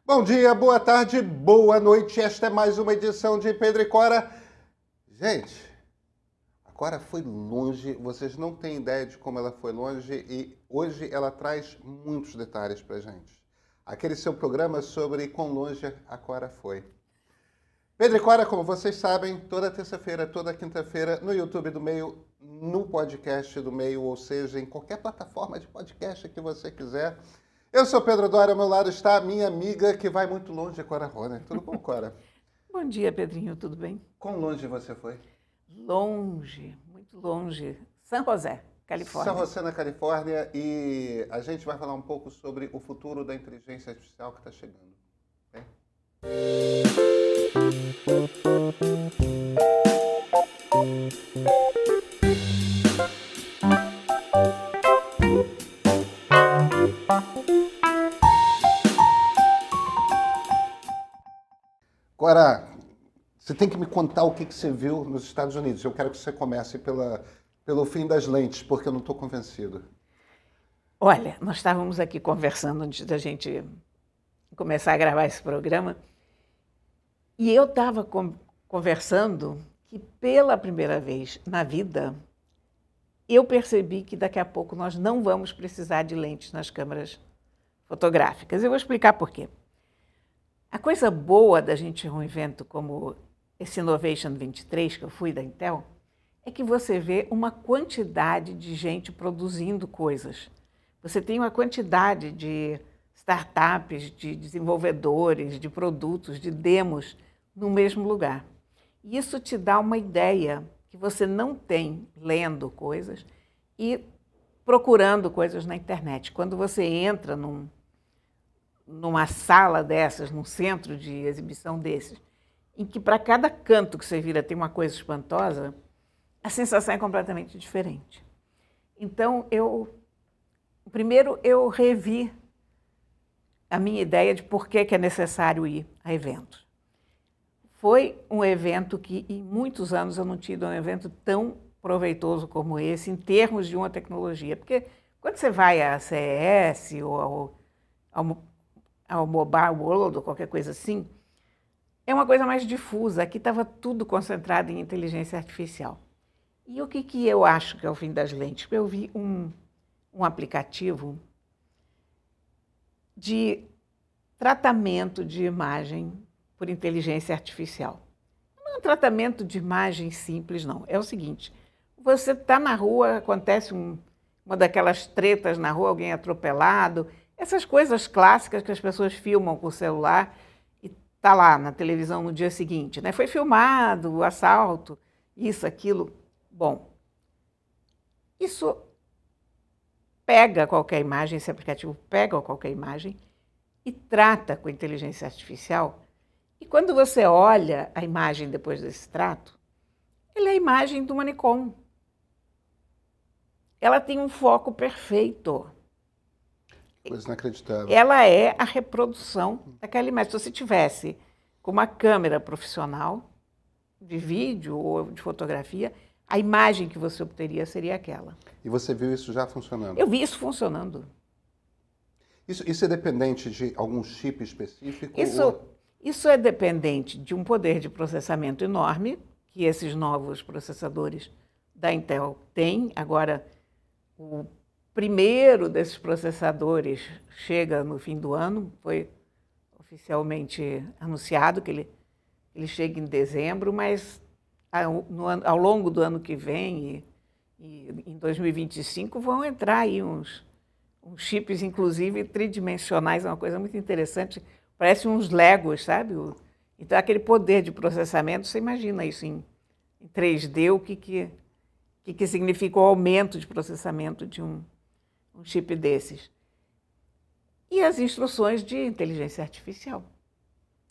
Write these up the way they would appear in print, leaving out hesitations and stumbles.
Bom dia, boa tarde, boa noite. Esta é mais uma edição de Pedro e Cora. Gente, a Cora foi longe, vocês não têm ideia de como ela foi longe e hoje ela traz muitos detalhes pra gente. Aquele seu programa sobre quão longe a Cora foi. Pedro e Cora, como vocês sabem, toda terça-feira, toda quinta-feira, no YouTube do Meio, no podcast do Meio, ou seja, em qualquer plataforma de podcast que você quiser. Eu sou Pedro Dória, ao meu lado está a minha amiga que vai muito longe, Cora Rony. Tudo bom, Cora? Bom dia, Pedrinho, tudo bem? Quão longe você foi? Longe, muito longe. São José, Califórnia. São José, na Califórnia, e a gente vai falar um pouco sobre o futuro da inteligência artificial que está chegando. Bem? Cora, você tem que me contar o que você viu nos Estados Unidos. Eu quero que você comece pelo fim das lentes, porque eu não estou convencido. Olha, nós estávamos aqui conversando antes da gente começar a gravar esse programa, e eu estava conversando que pela primeira vez na vida, eu percebi que daqui a pouco nós não vamos precisar de lentes nas câmeras fotográficas. Eu vou explicar por quê. A coisa boa da gente ir a um evento como esse Innovation 23, que eu fui da Intel, é que você vê uma quantidade de gente produzindo coisas. Você tem uma quantidade de startups, de desenvolvedores, de produtos, de demos no mesmo lugar. E isso te dá uma ideia que você não tem lendo coisas e procurando coisas na internet. Quando você entra numa sala dessas, num centro de exibição desses, em que para cada canto que você vira tem uma coisa espantosa, a sensação é completamente diferente. Então, primeiro eu revi a minha ideia de por que é necessário ir a eventos. Foi um evento que, em muitos anos, eu não tive um evento tão proveitoso como esse, em termos de uma tecnologia. Porque quando você vai à CES ou ao Mobile World ou qualquer coisa assim, é uma coisa mais difusa. Aqui estava tudo concentrado em inteligência artificial. E o que eu acho que é o fim das lentes? Eu vi um aplicativo de tratamento de imagem por inteligência artificial. Não é um tratamento de imagem simples, não. É o seguinte, você está na rua, acontece uma daquelas tretas na rua, alguém atropelado, essas coisas clássicas que as pessoas filmam com o celular e está lá na televisão no dia seguinte, né? Foi filmado o assalto, isso, aquilo. Bom, isso pega qualquer imagem, esse aplicativo pega qualquer imagem e trata com inteligência artificial. E quando você olha a imagem depois desse trato, ela é a imagem do manicômio. Ela tem um foco perfeito. Coisa inacreditável. Ela é a reprodução daquela imagem. Se você tivesse com uma câmera profissional de vídeo ou de fotografia, a imagem que você obteria seria aquela. E você viu isso já funcionando? Eu vi isso funcionando. Isso é dependente de algum chip específico? Isso é dependente de um poder de processamento enorme, que esses novos processadores da Intel têm. Agora, o primeiro desses processadores chega no fim do ano, foi oficialmente anunciado que ele chega em dezembro, mas ao longo do ano que vem e em 2025 vão entrar aí uns chips, inclusive, tridimensionais, é uma coisa muito interessante, parece uns Legos, sabe? Então, aquele poder de processamento, você imagina isso em 3D, o que significa o aumento de processamento de um chip desses. E as instruções de inteligência artificial.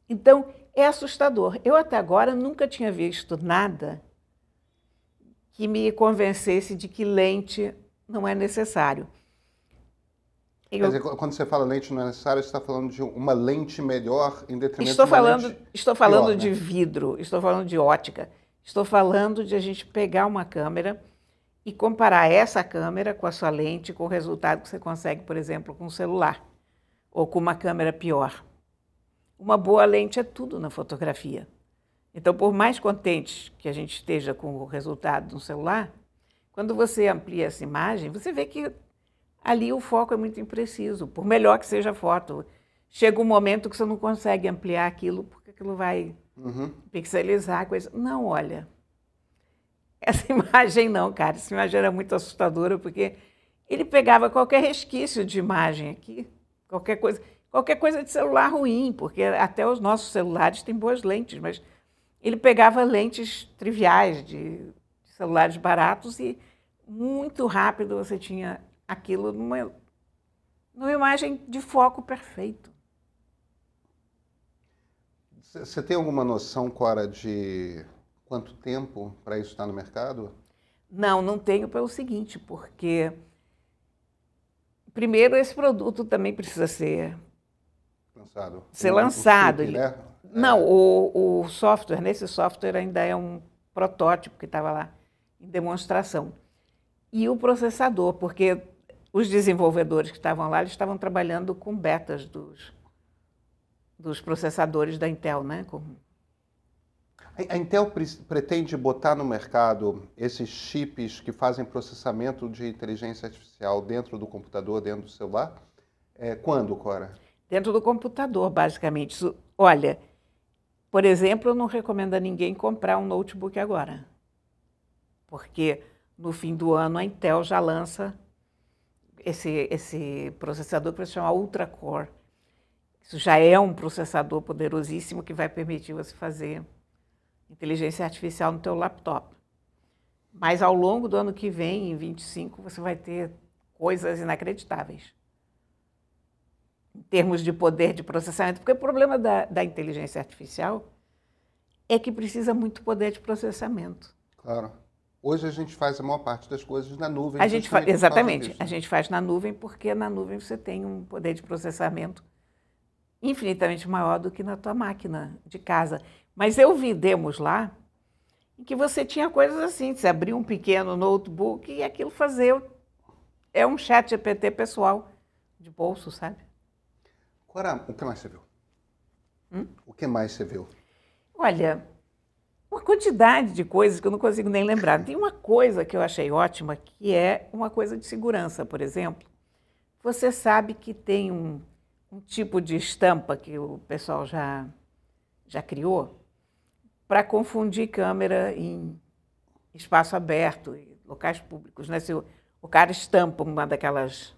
Então, é assustador. Eu até agora nunca tinha visto nada que me convencesse de que lente não é necessário. Quer dizer, quando você fala lente não é necessário, você está falando de uma lente melhor em detrimento Estou de uma falando, lente estou falando pior, de né? vidro, estou falando de ótica, estou falando de a gente pegar uma câmera e comparar essa câmera com a sua lente, com o resultado que você consegue, por exemplo, com um celular ou com uma câmera pior. uma boa lente é tudo na fotografia. Então, por mais contentes que a gente esteja com o resultado no celular, quando você amplia essa imagem, você vê que ali o foco é muito impreciso, por melhor que seja a foto. Chega um momento que você não consegue ampliar aquilo, porque aquilo vai pixelizar a coisa. Não, olha, essa imagem não, cara, essa imagem era muito assustadora, porque ele pegava qualquer resquício de imagem aqui, qualquer coisa de celular ruim, porque até os nossos celulares têm boas lentes, mas ele pegava lentes triviais de celulares baratos e muito rápido você tinha aquilo numa imagem de foco perfeito. Você tem alguma noção, Cora, de quanto tempo para isso estar no mercado? Não, não tenho pelo seguinte, porque primeiro esse produto também precisa ser lançado. lançado. Chip, né? Não, o software, nesse software ainda é um protótipo que estava lá em demonstração. E o processador, porque os desenvolvedores que estavam lá, eles estavam trabalhando com betas dos processadores da Intel, né? A Intel pretende botar no mercado esses chips que fazem processamento de inteligência artificial dentro do computador, dentro do celular? Quando, Cora? Dentro do computador, basicamente. Olha, por exemplo, eu não recomendo a ninguém comprar um notebook agora, porque no fim do ano a Intel já lança esse processador que vai se chamar Ultra-Core. Isso já é um processador poderosíssimo que vai permitir você fazer inteligência artificial no teu laptop. Mas ao longo do ano que vem, em 25, você vai ter coisas inacreditáveis em termos de poder de processamento, porque o problema da inteligência artificial é que precisa muito poder de processamento. Claro. Hoje a gente faz a maior parte das coisas na nuvem. Exatamente. A gente faz na nuvem porque na nuvem você tem um poder de processamento infinitamente maior do que na tua máquina de casa. Mas eu vi demos lá em que você tinha coisas assim, você abria um pequeno notebook e aquilo fazia... É um chat GPT pessoal de bolso, sabe? Cora, o que mais você viu? O que mais você viu? Olha, uma quantidade de coisas que eu não consigo nem lembrar. Tem uma coisa que eu achei ótima, que é uma coisa de segurança, por exemplo. Você sabe que tem um tipo de estampa que o pessoal já criou para confundir câmera em espaço aberto, em locais públicos, né? Se o cara estampa uma daquelas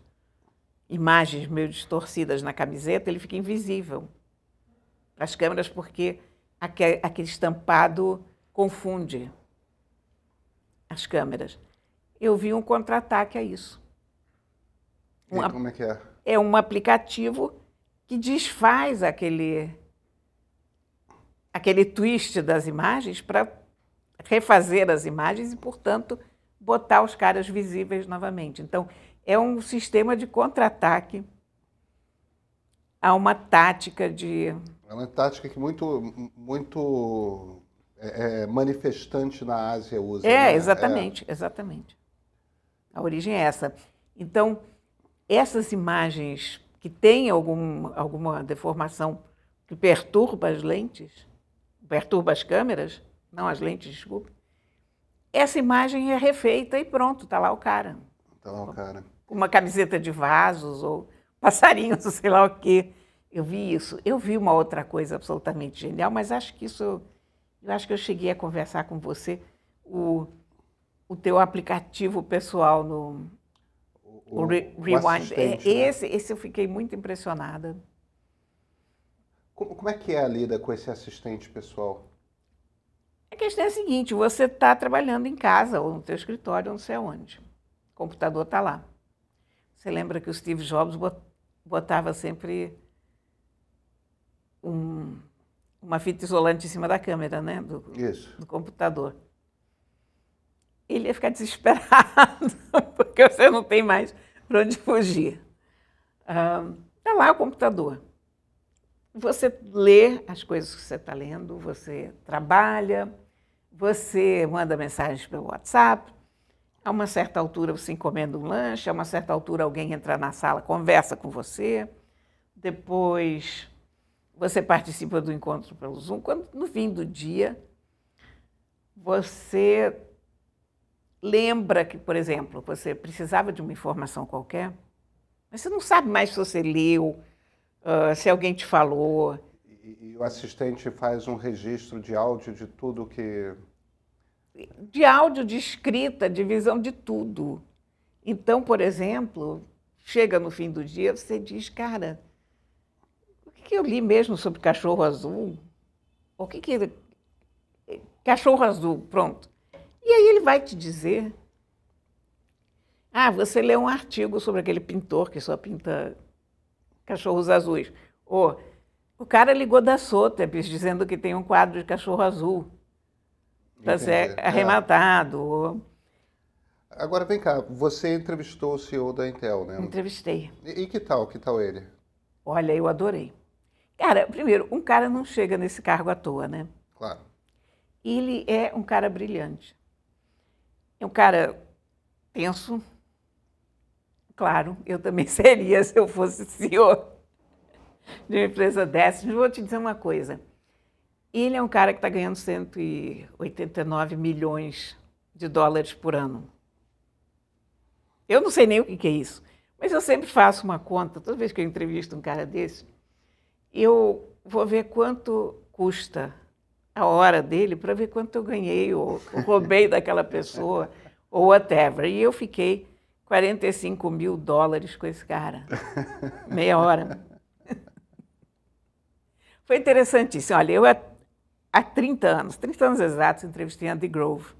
imagens meio distorcidas na camiseta, ele fica invisível para as câmeras, porque aquele estampado confunde as câmeras. Eu vi um contra-ataque a isso. Como é que é? É um aplicativo que desfaz aquele twist das imagens para refazer as imagens e, portanto, botar os caras visíveis novamente. Então, é um sistema de contra-ataque a uma tática de... É uma tática que muito manifestante na Ásia usa. Né? Exatamente, exatamente. A origem é essa. Então, essas imagens que têm alguma deformação que perturba as lentes, perturba as câmeras, não as lentes, desculpe, essa imagem é refeita e pronto, está lá o cara. Está lá o cara. Com uma camiseta de vasos ou passarinhos, ou sei lá o quê. Eu vi isso. Eu vi uma outra coisa absolutamente genial, mas acho que eu cheguei a conversar com você, o teu aplicativo pessoal no Rewind. Esse eu fiquei muito impressionada. Como é que é a lida com esse assistente pessoal? A questão é a seguinte, você está trabalhando em casa, ou no teu escritório, ou não sei onde. O computador está lá. Você lembra que o Steve Jobs botava sempre uma fita isolante em cima da câmera, né? Do computador. Ele ia ficar desesperado, porque você não tem mais para onde fugir. Está lá o computador. Você lê as coisas que você está lendo, você trabalha, você manda mensagens pelo WhatsApp, a uma certa altura você encomenda um lanche, a uma certa altura alguém entra na sala, conversa com você, depois você participa do encontro pelo Zoom, quando no fim do dia você lembra que, por exemplo, você precisava de uma informação qualquer, mas você não sabe mais se você leu, se alguém te falou. E o assistente faz um registro de áudio de tudo que... De áudio, de escrita, de visão, de tudo. Então, por exemplo, chega no fim do dia, você diz, cara, o que eu li mesmo sobre cachorro azul? O que... Cachorro azul, pronto. E aí ele vai te dizer, você leu um artigo sobre aquele pintor que só pinta cachorros azuis. Ou o cara ligou da Sotheby's dizendo que tem um quadro de cachorro azul para ser arrematado. Agora, vem cá, você entrevistou o CEO da Intel, né? Entrevistei. E que tal ele? Olha, eu adorei. Cara, primeiro, um cara não chega nesse cargo à toa, né? Claro. Ele é um cara brilhante. É um cara tenso. Claro, eu também seria se eu fosse CEO de uma empresa dessa. Mas vou te dizer uma coisa. Ele é um cara que está ganhando 189 milhões de dólares por ano. Eu não sei nem o que é isso, mas eu sempre faço uma conta. Toda vez que eu entrevisto um cara desse, eu vou ver quanto custa a hora dele para ver quanto eu ganhei ou roubei daquela pessoa ou whatever. E eu fiquei 45 mil dólares com esse cara. Meia hora. Foi interessantíssimo. Olha, eu há 30 anos exatos, entrevistei Andy Grove,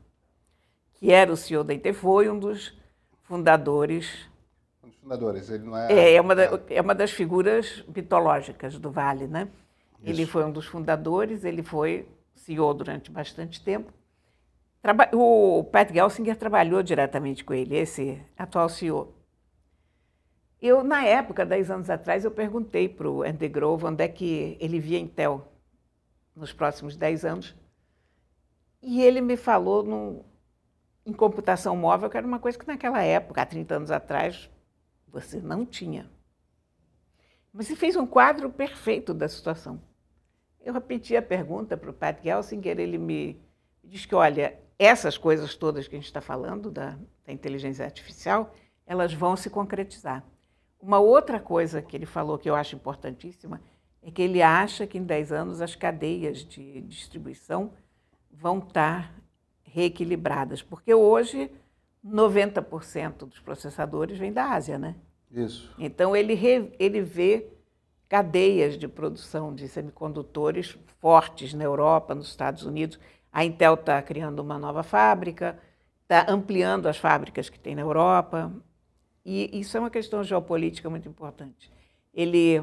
que era o CEO da Intel, foi um dos fundadores. Um dos fundadores, ele não é... É uma das figuras mitológicas do Vale, né? Isso. Ele foi um dos fundadores, ele foi CEO durante bastante tempo. O Pat Gelsinger trabalhou diretamente com ele, esse atual CEO. Eu, na época, 10 anos atrás, eu perguntei para o Andy Grove onde é que ele via Intel nos próximos 10 anos. E ele me falou em computação móvel, que era uma coisa que naquela época, há 30 anos atrás, você não tinha. Mas ele fez um quadro perfeito da situação. Eu repeti a pergunta para o Pat Gelsinger, ele me disse que, olha, essas coisas todas que a gente está falando da inteligência artificial, elas vão se concretizar. Uma outra coisa que ele falou que eu acho importantíssima é que ele acha que em 10 anos as cadeias de distribuição vão estar reequilibradas, porque hoje 90% dos processadores vêm da Ásia, né? Isso. Então ele vê cadeias de produção de semicondutores fortes na Europa, nos Estados Unidos. A Intel está criando uma nova fábrica, está ampliando as fábricas que tem na Europa. E isso é uma questão geopolítica muito importante. Ele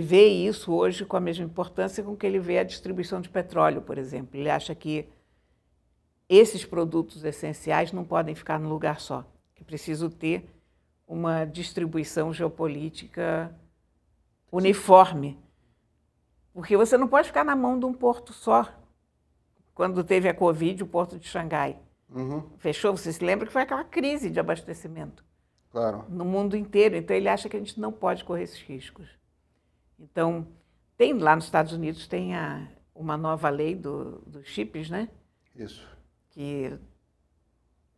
vê isso hoje com a mesma importância com que ele vê a distribuição de petróleo, por exemplo. Ele acha que esses produtos essenciais não podem ficar num lugar só, que é preciso ter uma distribuição geopolítica uniforme. Porque você não pode ficar na mão de um porto só. Quando teve a Covid, o porto de Xangai fechou. Você se lembra que foi aquela crise de abastecimento no mundo inteiro. Então, ele acha que a gente não pode correr esses riscos. Então, tem lá nos Estados Unidos, tem uma nova lei dos chips, né? Isso. Que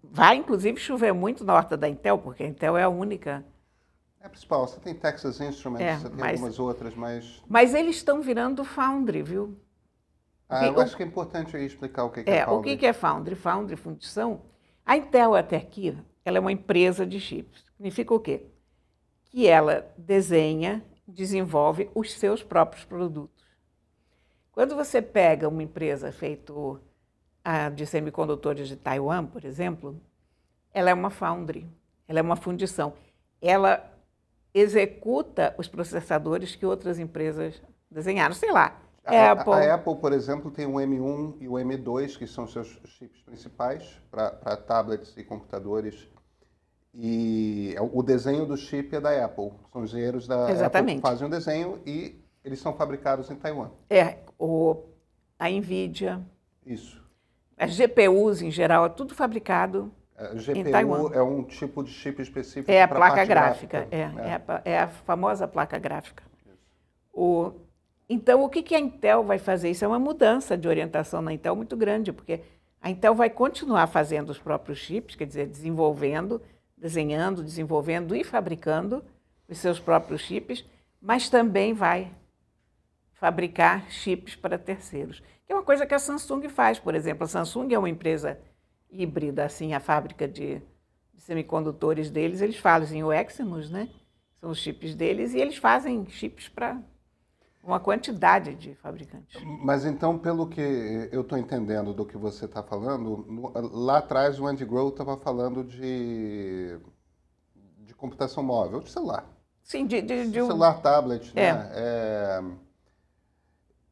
vai, inclusive, chover muito na horta da Intel, porque a Intel é a única. É a principal. Você tem Texas Instruments, você tem algumas outras, mas... Mas eles estão virando foundry, viu? Eu acho que é importante explicar o que é foundry. O que é foundry? Foundry, fundição. A Intel, até aqui, ela é uma empresa de chips. Significa o quê? Que ela desenha, desenvolve os seus próprios produtos. Quando você pega uma empresa feita de semicondutores de Taiwan, por exemplo, ela é uma foundry, ela é uma fundição. Ela executa os processadores que outras empresas desenharam. Sei lá, Apple. A Apple, por exemplo, tem o M1 e o M2, que são seus chips principais para tablets e computadores. E o desenho do chip é da Apple. São engenheiros da Apple que fazem o desenho e eles são fabricados em Taiwan. A NVIDIA. Isso. As GPUs, em geral, é tudo fabricado em Taiwan. GPU é um tipo de chip específico para a placa gráfica. É a famosa placa gráfica. Então, o que a Intel vai fazer? Isso é uma mudança de orientação na Intel muito grande, porque a Intel vai continuar fazendo os próprios chips, quer dizer, desenvolvendo, desenhando, desenvolvendo e fabricando os seus próprios chips, mas também vai fabricar chips para terceiros. Que é uma coisa que a Samsung faz, por exemplo. A Samsung é uma empresa híbrida, assim, a fábrica de semicondutores deles, eles fazem o Exynos, né? São os chips deles, e eles fazem chips para uma quantidade de fabricantes. Mas então, pelo que eu estou entendendo do que você está falando, lá atrás o Andy Grove estava falando de computação móvel, de celular. Sim, de celular, tablet, né?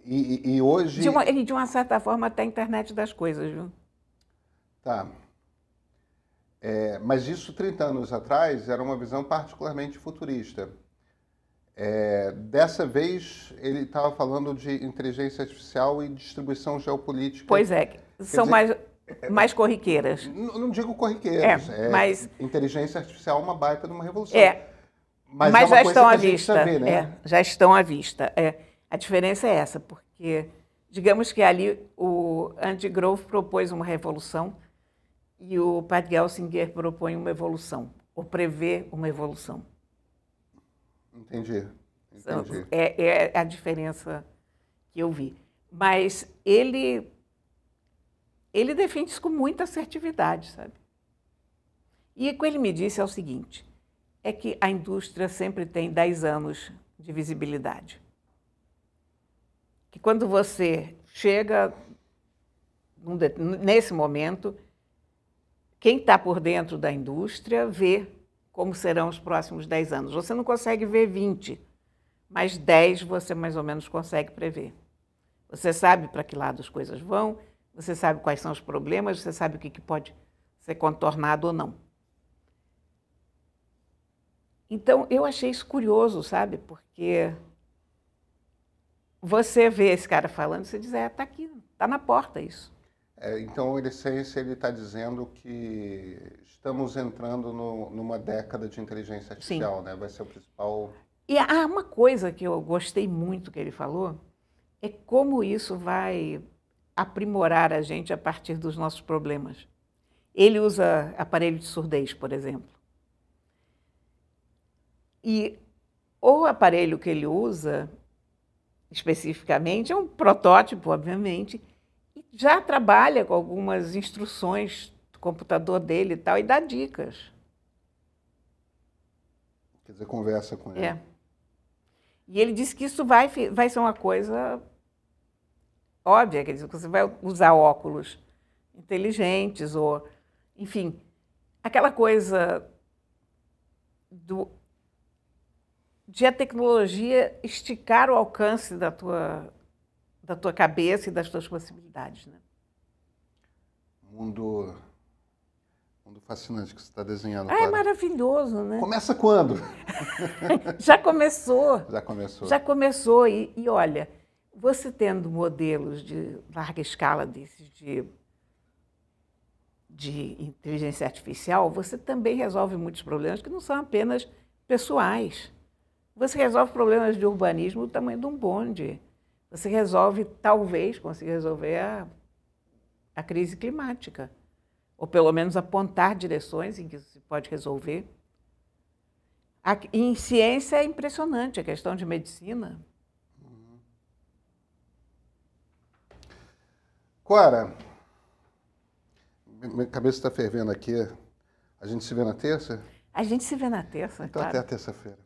E hoje... De uma certa forma, até a internet das coisas, viu? Tá. Mas isso, 30 anos atrás, era uma visão particularmente futurista. Dessa vez, ele estava falando de inteligência artificial e distribuição geopolítica. Pois é, são mais corriqueiras. Não digo corriqueiras. Mas inteligência artificial é uma baita de uma revolução. Mas já estão à vista. Vê, né? Já estão à vista. A diferença é essa, porque, digamos que ali o Andy Grove propôs uma revolução e o Pat Gelsinger propõe uma evolução, ou prevê uma evolução. Entendi. É a diferença que eu vi. Mas ele defende isso com muita assertividade, sabe? E o que ele me disse é o seguinte, é que a indústria sempre tem 10 anos de visibilidade. Que quando você chega nesse momento, quem está por dentro da indústria vê como serão os próximos 10 anos. Você não consegue ver 20, mas 10 você mais ou menos consegue prever. Você sabe para que lado as coisas vão, você sabe quais são os problemas, você sabe o que pode ser contornado ou não. Então, eu achei isso curioso, sabe? Porque você vê esse cara falando, você diz, está aqui, está na porta isso. Então, em essência, ele está dizendo que estamos entrando numa década de inteligência artificial, né? Vai ser o principal... E há uma coisa que eu gostei muito que ele falou, é como isso vai aprimorar a gente a partir dos nossos problemas. Ele usa aparelho de surdez, por exemplo. E o aparelho que ele usa, especificamente, é um protótipo, obviamente, e já trabalha com algumas instruções do computador dele e tal, e dá dicas. Quer dizer, conversa com ele. E ele disse que isso vai ser uma coisa óbvia, quer dizer, que você vai usar óculos inteligentes, ou, enfim, aquela coisa de a tecnologia esticar o alcance da tua cabeça e das tuas possibilidades, né? Mundo fascinante que você está desenhando. É maravilhoso, né? Começa quando? Já começou. Já começou. Já começou. E olha, você tendo modelos de larga escala desses de inteligência artificial, você também resolve muitos problemas que não são apenas pessoais. Você resolve problemas de urbanismo do tamanho de um bonde. Você resolve, talvez, consiga resolver a crise climática. Ou pelo menos apontar direções em que se pode resolver. Em ciência é impressionante, a questão de medicina. Cora, minha cabeça está fervendo aqui. A gente se vê na terça? A gente se vê na terça, então, claro. Até a terça-feira.